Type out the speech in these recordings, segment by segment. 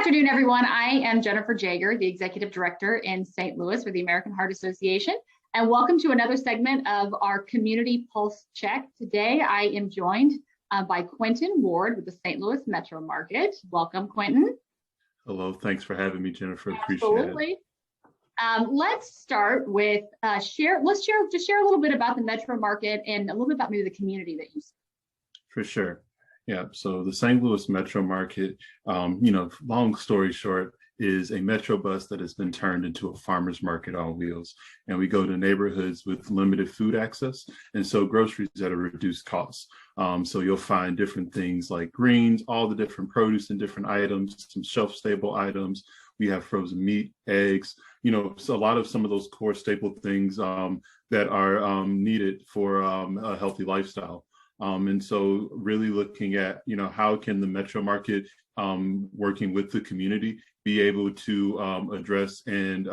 afternoon, everyone. I am Jennifer Jaeger, the Executive Director in St. Louis for the American Heart Association, and welcome to another segment of our Community Pulse Check. Today, I am joined by Quinton Ward with the St. Louis Metro Market. Welcome, Quinton. Hello, thanks for having me, Jennifer. Absolutely. Appreciate it. Let's start with share a little bit about the Metro Market and a little bit about maybe the community that you serve. For sure. Yeah, so the St. Louis Metro Market, long story short, is a Metro bus that has been turned into a farmer's market on wheels. And we go to neighborhoods with limited food access, and so groceries at a reduced cost. So you'll find different things like greens, all the different produce and different items, some shelf-stable items. We have frozen meat, eggs, so a lot of some of those core staple things that are needed for a healthy lifestyle. And so really looking at, how can the Metro Market, working with the community, be able to address and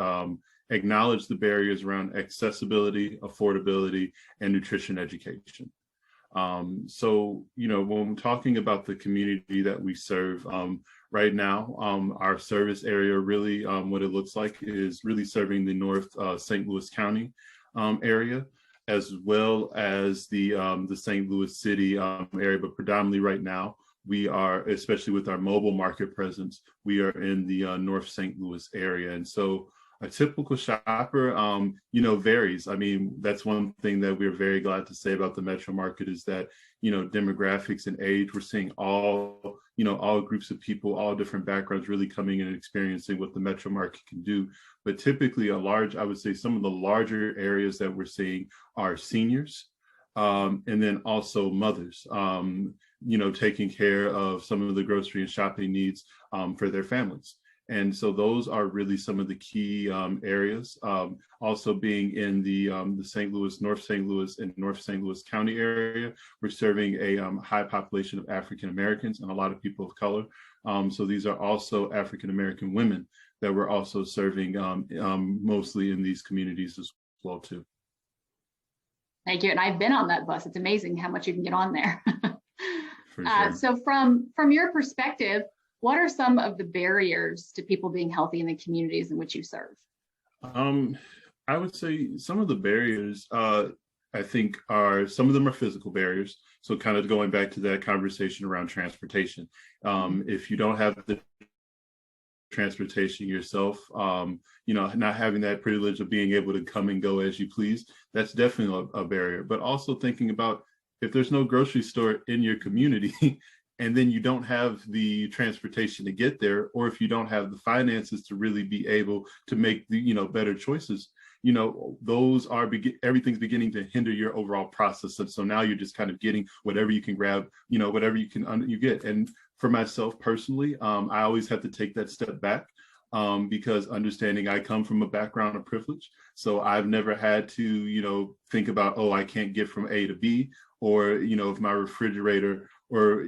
acknowledge the barriers around accessibility, affordability, and nutrition education. So, when we're talking about the community that we serve right now, our service area really, what it looks like is really serving the North St. Louis County area, as well as the St. Louis City area, but predominantly right now, we are, especially with our mobile market presence, we are in the North St. Louis area. And so a typical shopper, varies. I mean, that's one thing that we're very glad to say about the Metro Market is that, demographics and age, we're seeing all groups of people, all different backgrounds really coming in and experiencing what the Metro Market can do. But typically I would say some of the larger areas that we're seeing are seniors, and then also mothers, taking care of some of the grocery and shopping needs for their families. And so those are really some of the key areas. Also being in the St. Louis, North St. Louis, and North St. Louis County area, we're serving a high population of African Americans and a lot of people of color. So these are also African American women that we're also serving mostly in these communities as well too. Thank you. And I've been on that bus. It's amazing how much you can get on there. For sure. So from your perspective, what are some of the barriers to people being healthy in the communities in which you serve? I would say some of the barriers, I think some of them are physical barriers. So kind of going back to that conversation around transportation. If you don't have the transportation yourself, not having that privilege of being able to come and go as you please, that's definitely a barrier. But also thinking about if there's no grocery store in your community, and then you don't have the transportation to get there, or if you don't have the finances to really be able to make the, better choices, those are, everything's beginning to hinder your overall process. And so now you're just kind of getting whatever you can grab, whatever you can, you get. And for myself personally, I always have to take that step back because understanding I come from a background of privilege. So I've never had to, think about, I can't get from A to B, or, if my refrigerator or,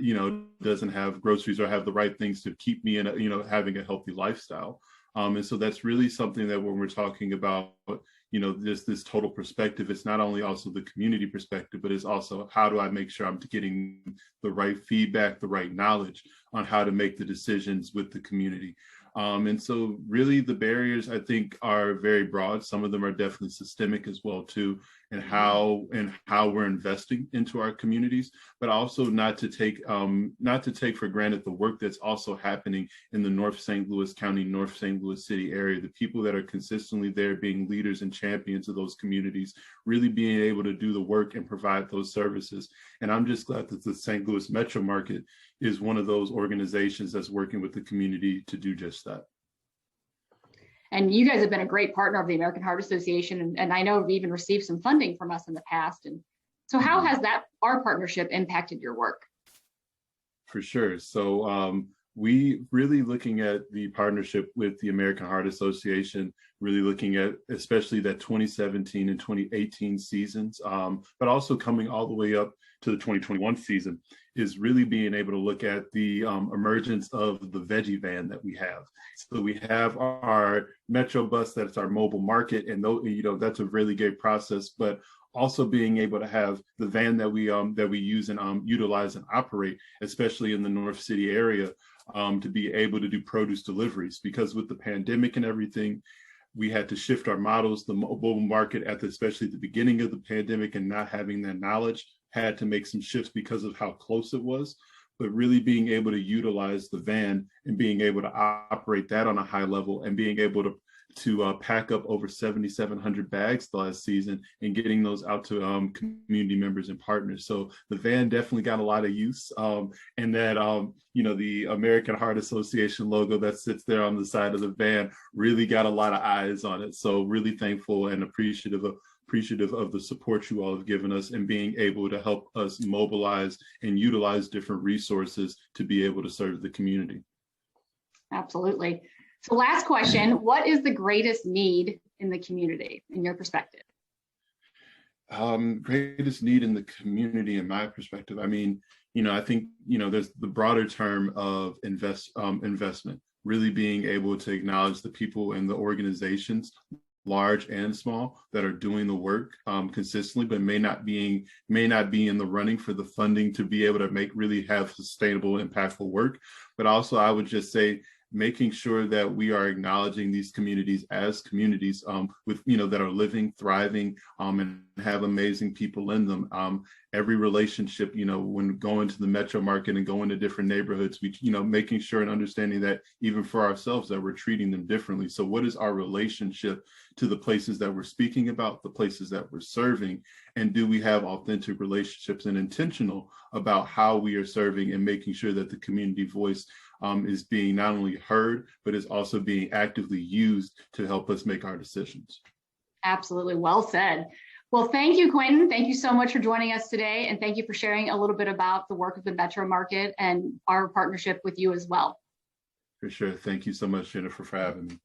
doesn't have groceries or have the right things to keep me in, having a healthy lifestyle. And so that's really something that when we're talking about, this total perspective, it's not only also the community perspective, but it's also how do I make sure I'm getting the right feedback, the right knowledge on how to make the decisions with the community. And so really the barriers, I think, are very broad. Some of them are definitely systemic as well too, and how we're investing into our communities, but also not to take for granted the work that's also happening in the North St. Louis County, North St. Louis City area, the people that are consistently there being leaders and champions of those communities, really being able to do the work and provide those services. And I'm just glad that the St. Louis Metro Market is one of those organizations that's working with the community to do just that. And you guys have been a great partner of the American Heart Association, and I know we've even received some funding from us in the past. And so how has our partnership impacted your work? For sure. So we really looking at the partnership with the American Heart Association, really looking at especially that 2017 and 2018 seasons, but also coming all the way up to the 2021 season, is really being able to look at the emergence of the veggie van that we have. So we have our Metro bus, that's our mobile market, and that's a really great process, but also being able to have the van that we use and utilize and operate, especially in the North City area, to be able to do produce deliveries, because with the pandemic and everything, we had to shift our models. The mobile market, especially at the beginning of the pandemic, and not having that knowledge, had to make some shifts because of how close it was. But really being able to utilize the van and being able to operate that on a high level, and being able to pack up over 7,700 bags last season and getting those out to community members and partners. So the van definitely got a lot of use, and that the American Heart Association logo that sits there on the side of the van really got a lot of eyes on it. So really thankful and appreciative of the support you all have given us, and being able to help us mobilize and utilize different resources to be able to serve the community. Absolutely. So last question, what is the greatest need in the community in your perspective? Greatest need in the community, in my perspective, I mean, I think, there's the broader term of investment, really being able to acknowledge the people and the organizations, large and small, that are doing the work consistently, but may not be in the running for the funding to be able to really have sustainable, impactful work. But also, I would just say, making sure that we are acknowledging these communities as communities with that are living, thriving, and have amazing people in them. Every relationship, when going to the metro market and going to different neighborhoods, we making sure and understanding that even for ourselves, that we're treating them differently. So what is our relationship to the places that we're speaking about, the places that we're serving, and do we have authentic relationships and intentional about how we are serving, and making sure that the community voice is being not only heard, but is also being actively used to help us make our decisions. Absolutely. Well said. Well, thank you, Quinton. Thank you so much for joining us today. And thank you for sharing a little bit about the work of the Metro Market and our partnership with you as well. For sure. Thank you so much, Jennifer, for having me.